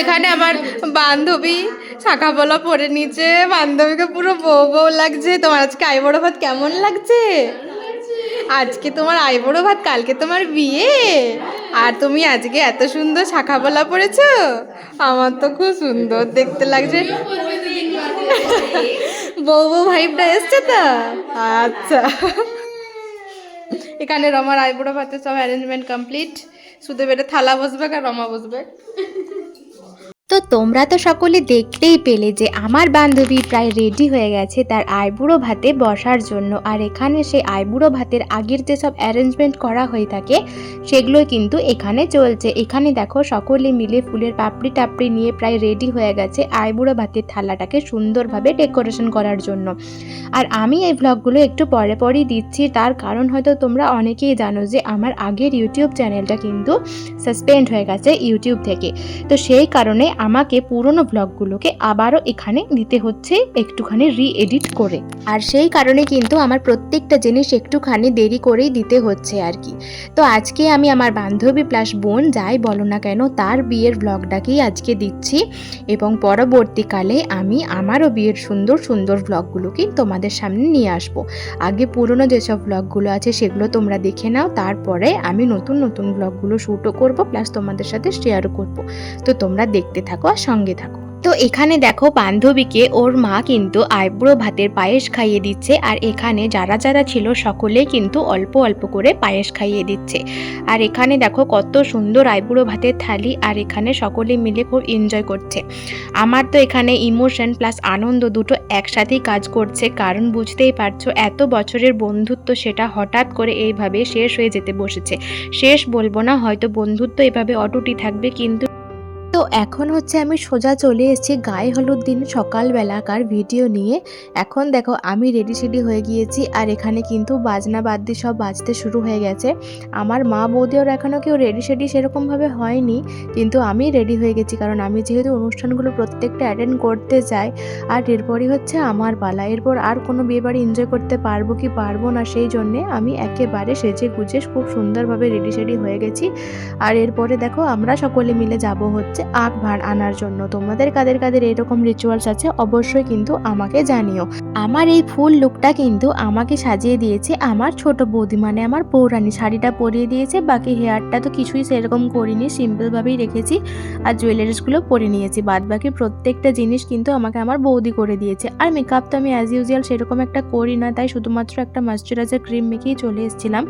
এখানে আমার বান্ধবী শাখা পলা পরে নিচে, বান্ধবীকে পুরো বউ বউ লাগছে। তোমার আজকে আইবুড়ো ভাত কেমন লাগছে? আজকে তোমার আইবুড়ো ভাত, কালকে তোমার বিয়ে, আর তুমি আজকে এত সুন্দর শাখা পলা পরেছো। আমার তো খুব সুন্দর দেখতে লাগছে। বউ বউ ভাইবটা এসছে তো। আচ্ছা, এখানে রমার আইবুড়ো ভাতের সব অ্যারেঞ্জমেন্ট কমপ্লিট, শুধু বেটে থালা বসবে আর রমা বসবে। তো তোমরা তো সকলে দেখতেই পেলে যে আমার বান্ধবী প্রায় রেডি হয়ে গেছে তার আইবুড়ো ভাতে বসার জন্য। আর এখানে সেই আইবুড়ো ভাতের আগের যে সব অ্যারেঞ্জমেন্ট করা হয়ে থাকে সেগুলো কিন্তু এখানে চলছে। এখানে দেখো সকলে মিলে ফুলের পাপড়ি টাপড়ি নিয়ে প্রায় রেডি হয়ে গেছে আইবুড়ো ভাতের থালাটাকে সুন্দরভাবে ডেকোরেশন করার জন্য। আর আমি এই ভ্লগগুলো একটু পরে পরেই দিচ্ছি, তার কারণ হয়তো তোমরা অনেকেই জানো যে আমার আগের ইউটিউব চ্যানেলটা কিন্তু সাসপেন্ড হয়ে গেছে ইউটিউব থেকে। তো সেই কারণে আমাকে পুরনো ব্লগগুলোকে আবারও এখানে দিতে হচ্ছে একটুখানি রি-এডিট করে। আর সেই কারণে কিন্তু আমার প্রত্যেকটা জিনিস একটুখানি দেরি করেই দিতে হচ্ছে আর কি। তো আজকে আমি আমার বান্ধবী প্লাস বোন যাই বলো না কেন তার বিয়ের ব্লগটাকেই আজকে দিচ্ছি, এবং পরবর্তীকালে আমি আমারও বিয়ের সুন্দর সুন্দর ব্লগগুলোকে তোমাদের সামনে নিয়ে আসব। আগে পুরনো যেসব ব্লগগুলো আছে সেগুলো তোমরা দেখে নাও, তারপরে আমি নতুন নতুন ব্লগগুলো শ্যুটও করব, প্লাস তোমাদের সাথে শেয়ারও করব। তো তোমরা দেখতে থাকো আর সঙ্গে থাকো। তো এখানে দেখো বান্ধবীকে ওর মা কিন্তু আইবুড়ো ভাতের পায়েস খাইয়ে দিচ্ছে, আর এখানে যারা যারা ছিল সকলেই কিন্তু অল্প অল্প করে পায়েস খাইয়ে দিচ্ছে। আর এখানে দেখো কত সুন্দর আইবুড়ো ভাতের থালি, আর এখানে সকলে মিলে খুব এনজয় করছে। আমার তো এখানে ইমোশন প্লাস আনন্দ দুটো একসাথেই কাজ করছে, কারণ বুঝতেই পারছো এত বছরের বন্ধুত্ব সেটা হঠাৎ করে এইভাবে শেষ হয়ে যেতে বসেছে। শেষ বলবো না, হয়তো বন্ধুত্ব এভাবে অটুটই থাকবে, কিন্তু তো এখন হচ্ছে আমি সোজা চলে এসেছি গায়ে হলুদ দিন সকালবেলাকার ভিডিও নিয়ে। এখন দেখো আমি রেডি সেডি হয়ে গিয়েছি, আর এখানে কিন্তু বাজনা বাদ্যি সব বাজতে শুরু হয়ে গেছে। আমার মা বৌদি ওর এখনও কেউ রেডি সেডি সেরকমভাবে হয়নি, কিন্তু আমি রেডি হয়ে গেছি, কারণ আমি যেহেতু অনুষ্ঠানগুলো প্রত্যেকটা অ্যাটেন্ড করতে যাই। আর এরপরই হচ্ছে আমার পালা, এরপর আর কোনো বিয়েবাড়ি এনজয় করতে পারবো কি পারবো না, সেই জন্যে আমি একেবারে সেজে গুজে খুব সুন্দরভাবে রেডি সেডি হয়ে গেছি। আর এরপরে দেখো আমরা সকলে মিলে যাব হচ্ছে আখ ভাড় আনার জন্য। তোমাদের কাদের কাদের এরকম রিচুয়ালস আছে অবশ্যই কিন্তু আমাকে জানিও। আমার এই ফুল লুকটা কিন্তু আমাকে সাজিয়ে দিয়েছে আমার ছোট বৌদি, মানে আমার বৌরানী শাড়িটা পরিয়ে দিয়েছে। বাকি হেয়ারটা তো কিছুই সেরকম করিনি, সিম্পলভাবেই রেখেছি, আর জুয়েলারিসগুলো পরে নিয়েছি। বাদ বাকি প্রত্যেকটা জিনিস কিন্তু আমাকে আমার বৌদি করে দিয়েছে। আর মেকআপ তো আমি অ্যাজ ইউজুয়াল সেরকম একটা করি না, তাই শুধুমাত্র একটা ময়শ্চারাইজার ক্রিম মেখেই চলে এসেছিলাম।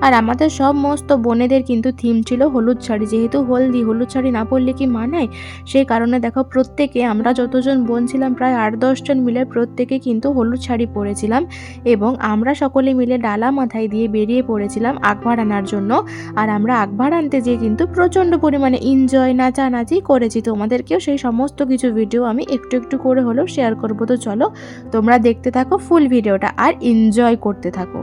আর আমাদের সমস্ত বোনেদের কিন্তু থিম ছিল হলুদ শাড়ি, যেহেতু হলদি, হলুদ শাড়ি না পরলে কি মানায়, সেই কারণে দেখো প্রত্যেকে আমরা যতজন বোন ছিলাম প্রায় 8-10 জন মিলে প্রত্যেকে কিন্তু হলুদ শাড়ি পরেছিলাম, এবং আমরা সকলে মিলে ডালা মাথায় দিয়ে বেরিয়ে পড়েছিলাম আগভাড় আনার জন্য। আর আমরা আগভাড় আনতে যেয়ে কিন্তু প্রচণ্ড পরিমাণে এনজয় নাচানাচি করেছি। তোমাদেরকেও সেই সমস্ত কিছু ভিডিও আমি একটু একটু করে হলেও শেয়ার করবো। তো চলো তোমরা দেখতে থাকো ফুল ভিডিওটা আর এনজয় করতে থাকো।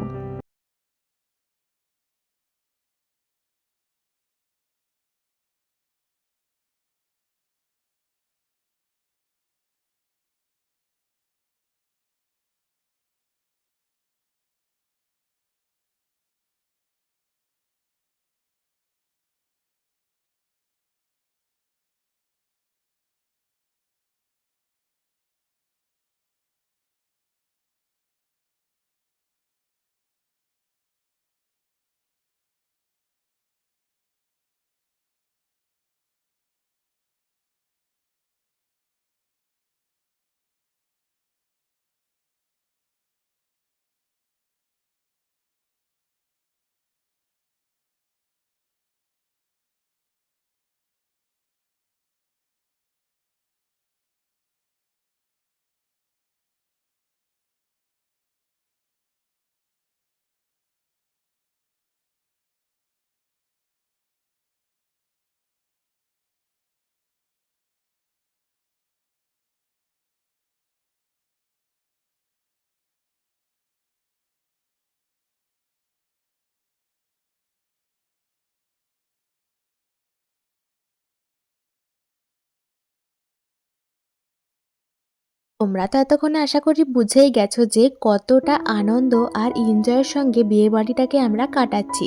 তোমরা তো এতক্ষণে আশা করি বুঝেই গেছো যে কতটা আনন্দ আর এনজয়ের সঙ্গে বিয়ে বাড়িটাকে আমরা কাটাচ্ছি।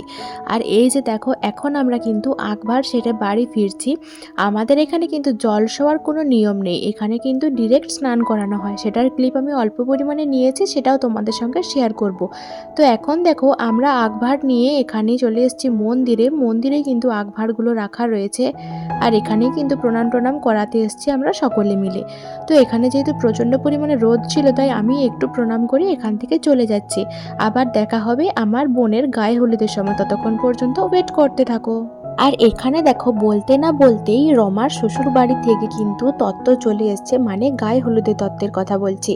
আর এই যে দেখো এখন আমরা কিন্তু আকবার সেরে বাড়ি ফিরছি। আমাদের এখানে কিন্তু জল শোয়ার কোনো নিয়ম নেই, এখানে কিন্তু ডিরেক্ট স্নান করানো হয়। সেটার ক্লিপ আমি অল্প পরিমাণে নিয়েছি, সেটাও তোমাদের সঙ্গে শেয়ার করব। তো এখন দেখো আমরা আকবার নিয়ে এখানে চলে এসেছি মন্দিরে। মন্দিরে কিন্তু আকবারগুলো রাখা রয়েছে আর এখানেই কিন্তু প্রণাম টনাম করাতে এসেছি আমরা সকলে মিলে। তো এখানে যেহেতু প্রচণ্ড পরিমাণে রোদ ছিল তাই আমি একটু প্রণাম করে এখান থেকে চলে যাচ্ছি। আবার দেখা হবে আমার বোনের গায়ে হলুদের সময়, ততক্ষণ পর্যন্ত ওয়েট করতে থাকো। আর এখানে দেখো বলতে না বলতেই রমার শ্বশুর বাড়ি থেকে কিন্তু তত্ত্ব চলে এসছে, মানে গায়ে হলুদের তত্ত্বের কথা বলছি।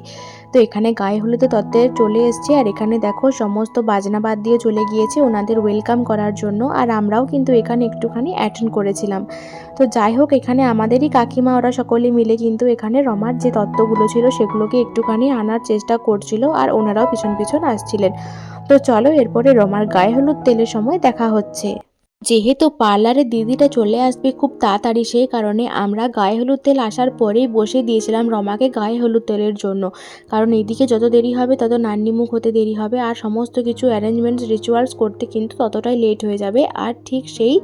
তো এখানে গায়ে হলুদের তত্ত্বে চলে এসছে আর এখানে দেখো সমস্ত বাজনা বাদ দিয়ে চলে গিয়েছে ওনাদের ওয়েলকাম করার জন্য। আর আমরাও কিন্তু এখানে একটুখানি অ্যাটেন্ড করেছিলাম। তো যাই হোক, এখানে আমাদেরই কাকিমা ওরা সকলে মিলে কিন্তু এখানে রমার যে তত্ত্বগুলো ছিল সেগুলোকে একটুখানি আনার চেষ্টা করছিল আর ওনারাও পিছন পিছন আসছিলেন। তো চলো এরপরে রমার গায়ে হলুদ তেলের সময় দেখা হচ্ছে। যেহেতু পার্লারে দিদিটা চলে আসবে খুব তাড়াতাড়ি, সেই কারণে আমরা গায়ে হলুদ তেল আসার পরেই বসে দিয়েছিলাম রমাকে গায়ে হলুদ তেলের জন্য। কারণ এইদিকে যত দেরি হবে তত নান্নিমুখ হতে দেরি হবে আর সমস্ত কিছু অ্যারেঞ্জমেন্টস রিচুয়ালস করতে কিন্তু ততটাই লেট হয়ে যাবে আর ঠিক সেই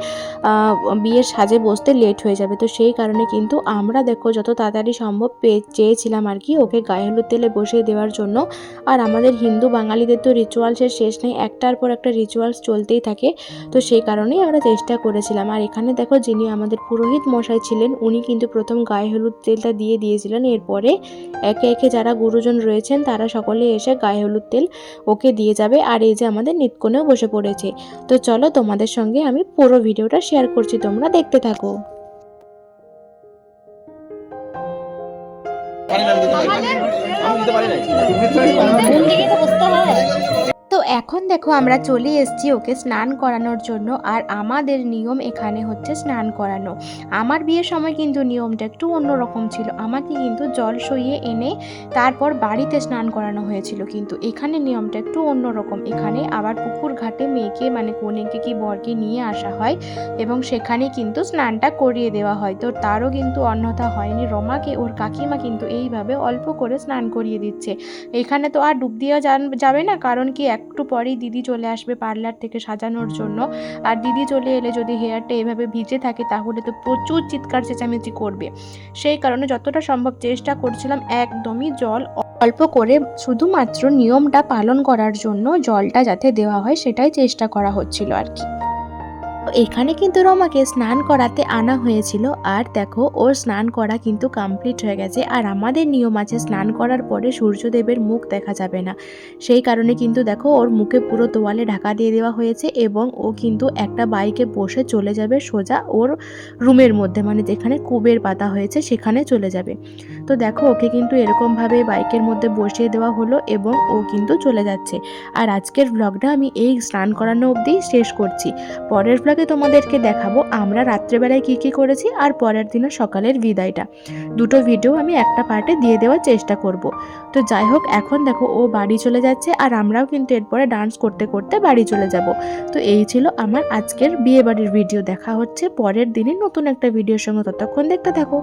বিয়ের সাজে বসতে লেট হয়ে যাবে। তো সেই কারণে কিন্তু আমরা দেখো যত তাড়াতাড়ি সম্ভব চেয়েছিলাম আর কি ওকে গায়ে হলুদ তেলে বসিয়ে দেওয়ার জন্য। আর আমাদের হিন্দু বাঙালিদের তো রিচুয়ালসের শেষ নেই, একটার পর একটা রিচুয়ালস চলতেই থাকে। তো সেই কারণেই আমরা চেষ্টা করেছিলাম। আর এখানে দেখো যিনি আমাদের পুরোহিত মশাই ছিলেন উনি কিন্তু প্রথম গায়ে হলুদ তেলটা দিয়ে দিয়েছিলেন, এরপরে একে একে যারা গুরুজন রয়েছেন তারা সকলে এসে গায়ে হলুদ তেল ওকে দিয়ে যাবে। আর এই যে আমাদের নিত্যকনেও বসে পড়েছে। তো চলো তোমাদের সঙ্গে আমি পুরো ভিডিওটা শেয়ার করছি, তোমরা দেখতে থাকো। তো এখন দেখো আমরা চলে এসেছি ওকে স্নান করানোর জন্য। আর আমাদের নিয়ম এখানে হচ্ছে স্নান করানো। আমার বিয়ের সময় কিন্তু নিয়মটা একটু অন্যরকম ছিল, আমাকে কিন্তু জল সইয়ে এনে তারপর বাড়িতে স্নান করানো হয়েছিল। কিন্তু এখানে নিয়মটা একটু অন্যরকম, এখানে আবার পুকুর ঘাটে মেয়েকে মানে কনেকে কি বরকে নিয়ে আসা হয় এবং সেখানে কিন্তু স্নানটা করিয়ে দেওয়া হয়। তো তারও কিন্তু অন্যথা হয়নি, রমাকে ওর কাকিমা কিন্তু এইভাবে অল্প করে স্নান করিয়ে দিচ্ছে। এখানে তো আর ডুব দেওয়া যাবে না, কারণ কি একটু পরেই দিদি চলে আসবে পার্লার থেকে সাজানোর জন্য। আর দিদি চলে এলে যদি হেয়ারটা এভাবে ভিজে থাকে তাহলে তো প্রচুর চিৎকার চেঁচামেচি করবে। সেই কারণে যতটা সম্ভব চেষ্টা করছিলাম একদমই জল অল্প করে, শুধুমাত্র নিয়মটা পালন করার জন্য জলটা যাতে দেওয়া হয় সেটাই চেষ্টা করা হচ্ছিল আর কি। এখানে কিন্তু রমাকে স্নান করাতে আনা হয়েছিল আর দেখো ওর স্নান করা কিন্তু কমপ্লিট হয়ে গেছে। আর আমাদের নিয়ম আছে স্নান করার পরে সূর্যদেবের মুখ দেখা যাবে না, সেই কারণে কিন্তু দেখো ওর মুখে পুরো তোয়ালে ঢাকা দিয়ে দেওয়া হয়েছে এবং ও কিন্তু একটা বাইকে বসে চলে যাবে সোজা ওর রুমের মধ্যে, মানে যেখানে কুবের পাতা হয়েছে সেখানে চলে যাবে। তো দেখো ওকে কিন্তু এরকমভাবে বাইকের মধ্যে বসিয়ে দেওয়া হলো এবং ও কিন্তু চলে যাচ্ছে। আর আজকের ব্লগটা আমি এই স্নান করানো অবধি শেষ করছি। পরের ব্লগে তোমাদেরকে দেখাবো আমরা রাত্রেবেলায় কি কি করেছি আর পরের দিনের সকালের বিদায়টা। দুটো ভিডিও আমি একটা পার্টে দিয়ে দেওয়ার চেষ্টা করব। তো যাই হোক, এখন দেখো ও বাড়ি চলে যাচ্ছে আর আমরাও কিন্তু এরপরে ডান্স করতে করতে বাড়ি চলে যাব। তো এই ছিল আমার আজকের বিয়ে বাড়ির ভিডিও। দেখা হচ্ছে পরের দিনই নতুন একটা ভিডিওর সঙ্গে, ততক্ষণ দেখতে থাকো।